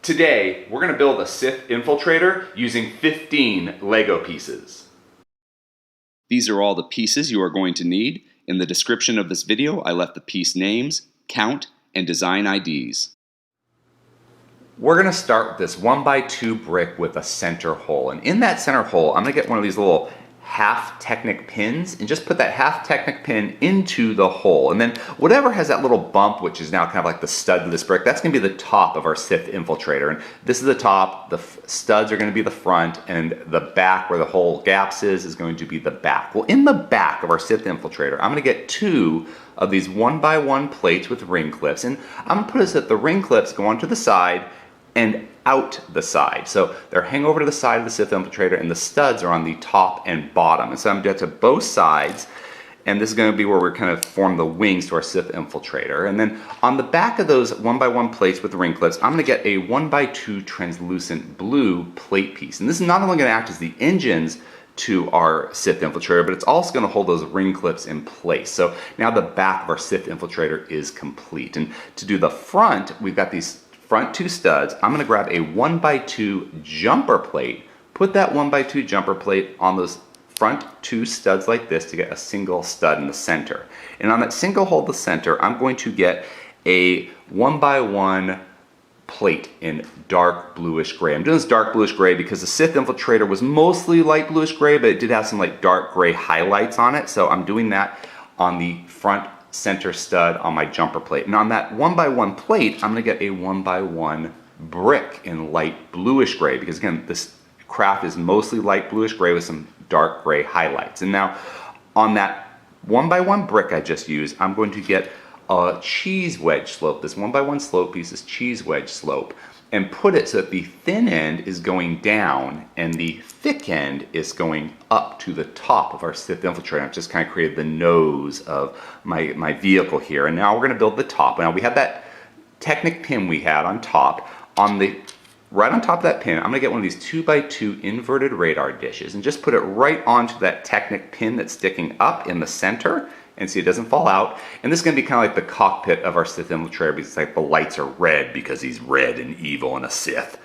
Today, we're going to build a Sith Infiltrator using 15 Lego pieces. These are all the pieces you are going to need. In the description of this video, I left the piece names, count, and design IDs. We're going to start with this 1x2 brick with a center hole. And in that center hole, I'm going to get one of these little half Technic pins and just put that half Technic pin into the hole. And then whatever has that little bump, which is now kind of like the stud of this brick, that's going to be the top of our Sith Infiltrator. And this is the top, the studs are going to be the front, and the back where the hole gaps is going to be the back. Well, in the back of our Sith Infiltrator, I'm going to get two of these 1x1 plates with ring clips. And I'm going to put it so that the ring clips go onto the side and out the side. So they're hang over to the side of the Sith Infiltrator, and the studs are on the top and bottom. And so I'm going to do it to both sides, and this is going to be where we're kind of form the wings to our Sith Infiltrator. And then on the back of those 1x1 plates with the ring clips, I'm going to get a 1x2 translucent blue plate piece. And this is not only going to act as the engines to our Sith Infiltrator, but it's also going to hold those ring clips in place. So now the back of our Sith Infiltrator is complete. And to do the front, we've got these front two studs. I'm going to grab a 1x2 jumper plate, put that 1x2 jumper plate on those front two studs like this to get a single stud in the center. And on that single hole in the center, I'm going to get a 1x1 plate in dark bluish gray. I'm doing this dark bluish gray because the Sith Infiltrator was mostly light bluish gray, but it did have some like dark gray highlights on it. So I'm doing that on the front center stud on my jumper plate. And on that 1x1 plate, I'm going to get a 1x1 brick in light bluish gray, because again, this craft is mostly light bluish gray with some dark gray highlights. And now on that 1x1 brick I just used, I'm going to get a cheese wedge slope, this 1x1 slope piece, this cheese wedge slope, and put it so that the thin end is going down and the thick end is going up to the top of our Sith Infiltrator. I've just kind of created the nose of my vehicle here. And now we're going to build the top. Now we have that Technic pin we had on top. Right on top of that pin, I'm going to get one of these 2x2 inverted radar dishes and just put it right onto that Technic pin that's sticking up in the center. And see, it doesn't fall out. And this is going to be kind of like the cockpit of our Sith Infiltrator, because it's like the lights are red because he's red and evil and a Sith.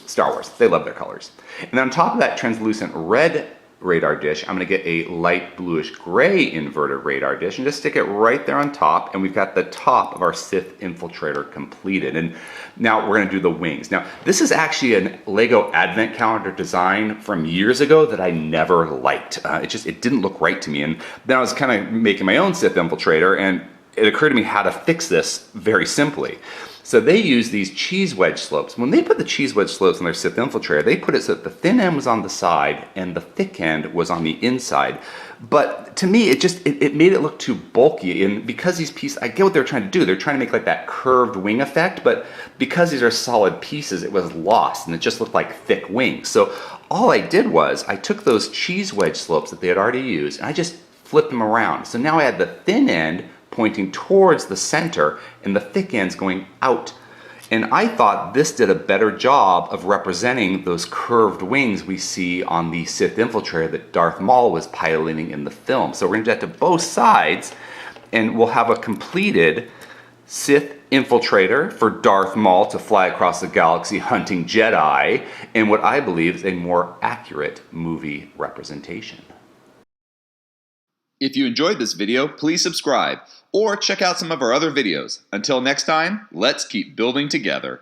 Star Wars, they love their colors. And then on top of that translucent red radar dish, I'm going to get a light bluish gray inverted radar dish and just stick it right there on top. And we've got the top of our Sith Infiltrator completed. And now we're going to do the wings. Now, this is actually a Lego Advent Calendar design from years ago that I never liked. It didn't look right to me. And then I was kind of making my own Sith Infiltrator, and it occurred to me how to fix this very simply. So they use these cheese wedge slopes. When they put the cheese wedge slopes on their Sith Infiltrator, they put it so that the thin end was on the side and the thick end was on the inside. But to me, it made it look too bulky. And because these pieces, I get what they're trying to do. They're trying to make like that curved wing effect, but because these are solid pieces, it was lost and it just looked like thick wings. So all I did was I took those cheese wedge slopes that they had already used and I just flipped them around. So now I had the thin end pointing towards the center and the thick ends going out. And I thought this did a better job of representing those curved wings we see on the Sith Infiltrator that Darth Maul was piloting in the film. So we're going to do that to both sides, and we'll have a completed Sith Infiltrator for Darth Maul to fly across the galaxy hunting Jedi, and what I believe is a more accurate movie representation. If you enjoyed this video, please subscribe or check out some of our other videos. Until next time, let's keep building together.